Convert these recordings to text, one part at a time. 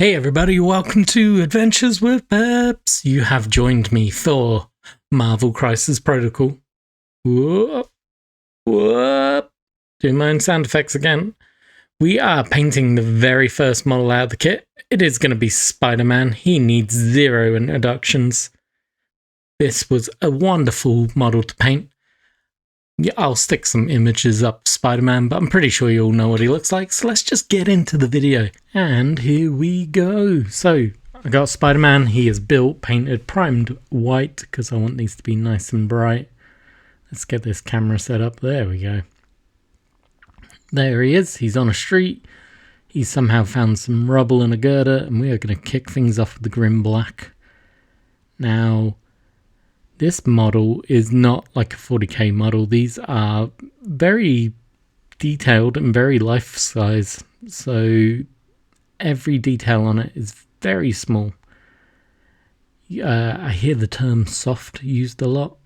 Hey everybody, welcome to Adventures with Peps. You have joined me for Marvel Crisis Protocol. Whoop, whoop. Do my own sound effects again. We are painting the very first model out of the kit. It is going to be Spider-Man. He needs 0 introductions. This was a wonderful model to paint. Yeah, I'll stick some images up Spider-Man, but I'm pretty sure you all know what he looks like, so let's just get into the video. And here we go. So, I got Spider-Man. He is built, painted, primed white, because I want these to be nice and bright. Let's get this camera set up. There we go. There he is. He's on a street. He's somehow found some rubble and a girder, and we are going to kick things off with the grim black. Now, this model is not like a 40k model. These are very detailed and very life size. So every detail on it is very small. I hear the term soft used a lot.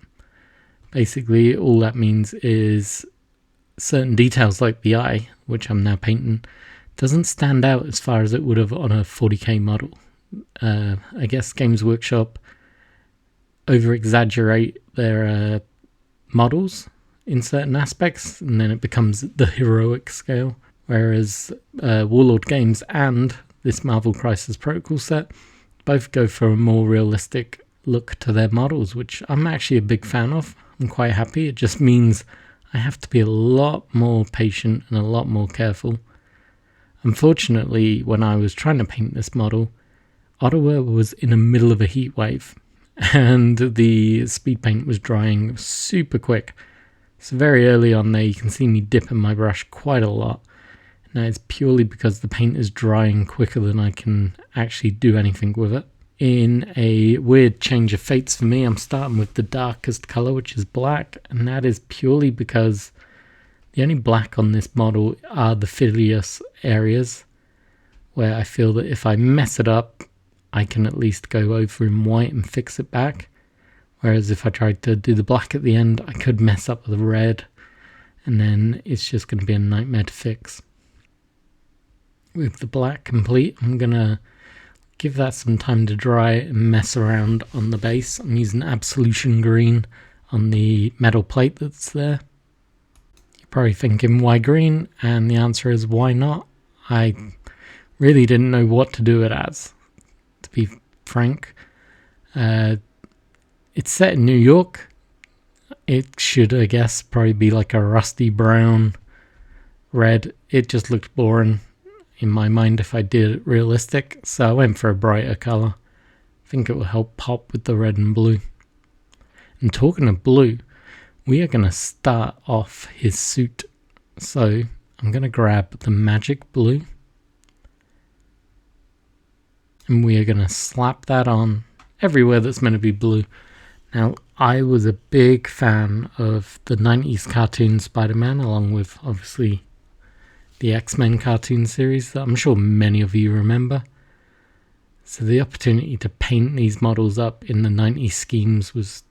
Basically, all that means is certain details like the eye, which I'm now painting, doesn't stand out as far as it would have on a 40k model. I guess Games Workshop over-exaggerate their models in certain aspects, and then it becomes the heroic scale, whereas Warlord Games and this Marvel Crisis Protocol set both go for a more realistic look to their models, which I'm actually a big fan of. I'm quite happy. It just means I have to be a lot more patient and a lot more careful. Unfortunately, when I was trying to paint this model, Ottawa was in the middle of a heat wave, and the speed paint was drying super quick. So very early on there, you can see me dipping my brush quite a lot. Now it's purely because the paint is drying quicker than I can actually do anything with it. In a weird change of fates for me, I'm starting with the darkest color, which is black, and that is purely because the only black on this model are the fiddliest areas, where I feel that if I mess it up, I can at least go over in white and fix it back. Whereas if I tried to do the black at the end, I could mess up the red, and then it's just going to be a nightmare to fix. With the black complete, I'm going to give that some time to dry and mess around on the base. I'm using Absolution Green on the metal plate that's there. You're probably thinking, why green? And the answer is, why not? I really didn't know what to do it as, to be frank. It's set in New York. It should, I guess, probably be like a rusty brown red. It just looked boring in my mind if I did it realistic, so I went for a brighter color. I think it will help pop with the red and blue. And talking of blue, we are going to start off his suit. So I'm going to grab the magic blue, and we are going to slap that on everywhere that's meant to be blue. Now, I was a big fan of the 90s cartoon Spider-Man, along with, obviously, the X-Men cartoon series that I'm sure many of you remember. So the opportunity to paint these models up in the 90s schemes was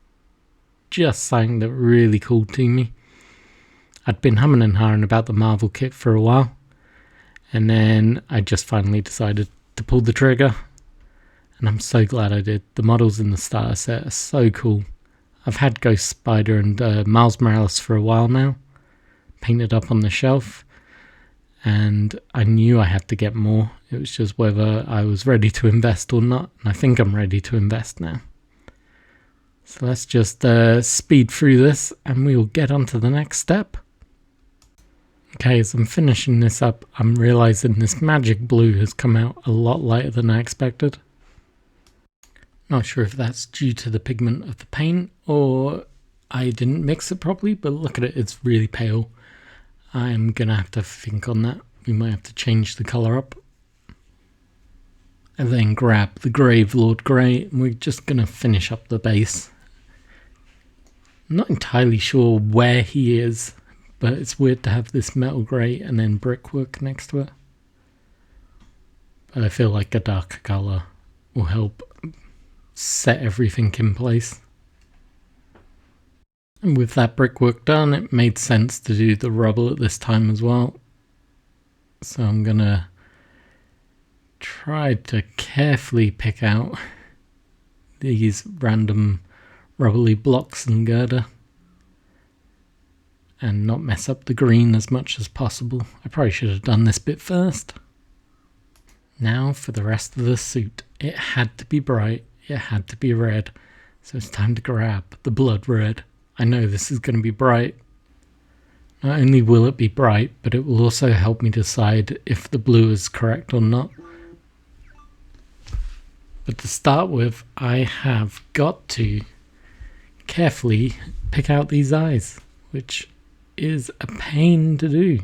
just something that really called to me. I'd been humming and hawing about the Marvel kit for a while, and then I just finally decided to pull the trigger, and I'm so glad I did. The models in the starter set are so cool. I've had Ghost Spider and Miles Morales for a while now, painted up on the shelf, and I knew I had to get more. It was just whether I was ready to invest or not, and I think I'm ready to invest now. So let's just speed through this, and we will get on to the next step. Okay, as I'm finishing this up, I'm realizing this magic blue has come out a lot lighter than I expected. Not sure if that's due to the pigment of the paint or I didn't mix it properly, but look at it, it's really pale. I'm going to have to think on that. We might have to change the colour up. And then grab the Grave Lord Grey, and we're just going to finish up the base. I'm not entirely sure where he is, but it's weird to have this metal grey and then brickwork next to it. But I feel like a darker colour will help set everything in place. And with that brickwork done, it made sense to do the rubble at this time as well. So I'm gonna tried to carefully pick out these random rubbly blocks and girder and not mess up the green as much as possible. I probably should have done this bit first. Now for the rest of the suit. It had to be bright, it had to be red, so it's time to grab the blood red. I know this is going to be bright. Not only will it be bright, but it will also help me decide if the blue is correct or not. But to start with, I have got to carefully pick out these eyes, which is a pain to do.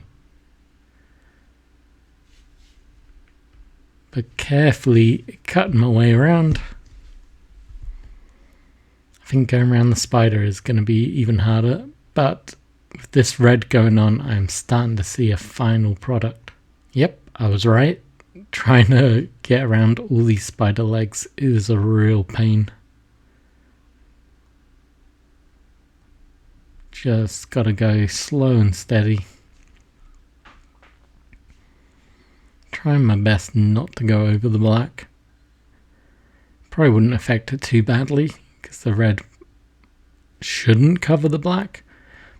But carefully cutting my way around. I think going around the spider is going to be even harder, but with this red going on, I'm starting to see a final product. Yep, I was right. Trying to get around all these spider legs is a real pain. Just gotta go slow and steady. Trying my best not to go over the black. Probably wouldn't affect it too badly because the red shouldn't cover the black,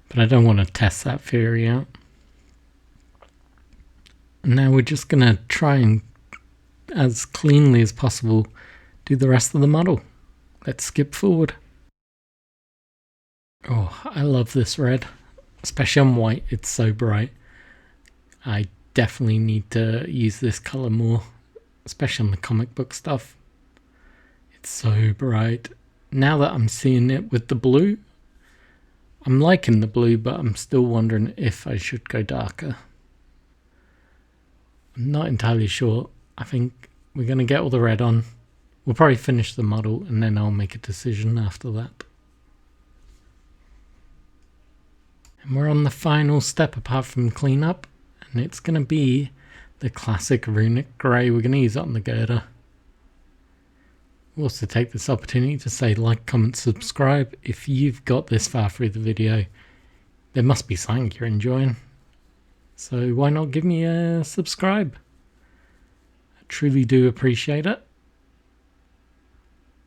but I don't want to test that theory out. Now we're just going to try and, as cleanly as possible, do the rest of the model. Let's skip forward. Oh, I love this red, especially on white. It's so bright. I definitely need to use this color more, especially on the comic book stuff. It's so bright. Now that I'm seeing it with the blue, I'm liking the blue, but I'm still wondering if I should go darker. I'm not entirely sure. I think we're going to get all the red on. We'll probably finish the model and then I'll make a decision after that. And we're on the final step apart from cleanup, and it's going to be the classic runic grey. We're going to use it on the girder. We'll also take this opportunity to say like, comment, subscribe. If you've got this far through the video, there must be something you're enjoying. So why not give me a subscribe? I truly do appreciate it.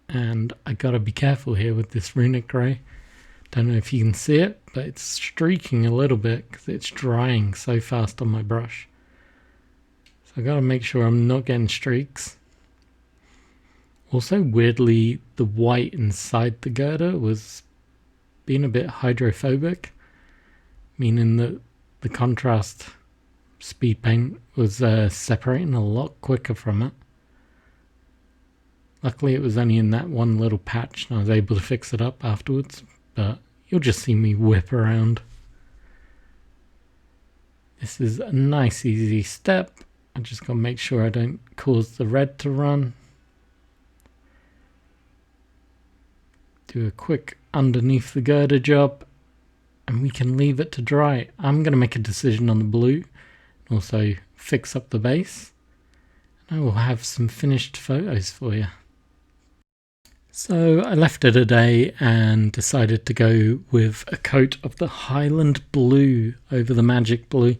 And I gotta be careful here with this runic grey. Don't know if you can see it, but it's streaking a little bit because it's drying so fast on my brush. So I gotta make sure I'm not getting streaks. Also, weirdly, the white inside the girder was being a bit hydrophobic, meaning that the contrast speed paint was separating a lot quicker from it. Luckily, it was only in that one little patch and I was able to fix it up afterwards, but you'll just see me whip around. This is a nice, easy step. I just gotta make sure I don't cause the red to run. Do a quick underneath the girder job and we can leave it to dry. I'm going to make a decision on the blue and also fix up the base. And I will have some finished photos for you. So I left it a day and decided to go with a coat of the Highland blue over the magic blue.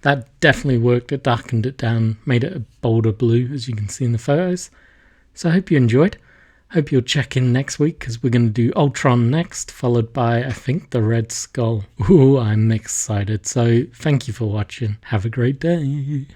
That definitely worked. It darkened it down, made it a bolder blue as you can see in the photos. So I hope you enjoyed. Hope you'll check in next week because we're going to do Ultron next, followed by, I think, the Red Skull. Ooh, I'm excited. So thank you for watching. Have a great day.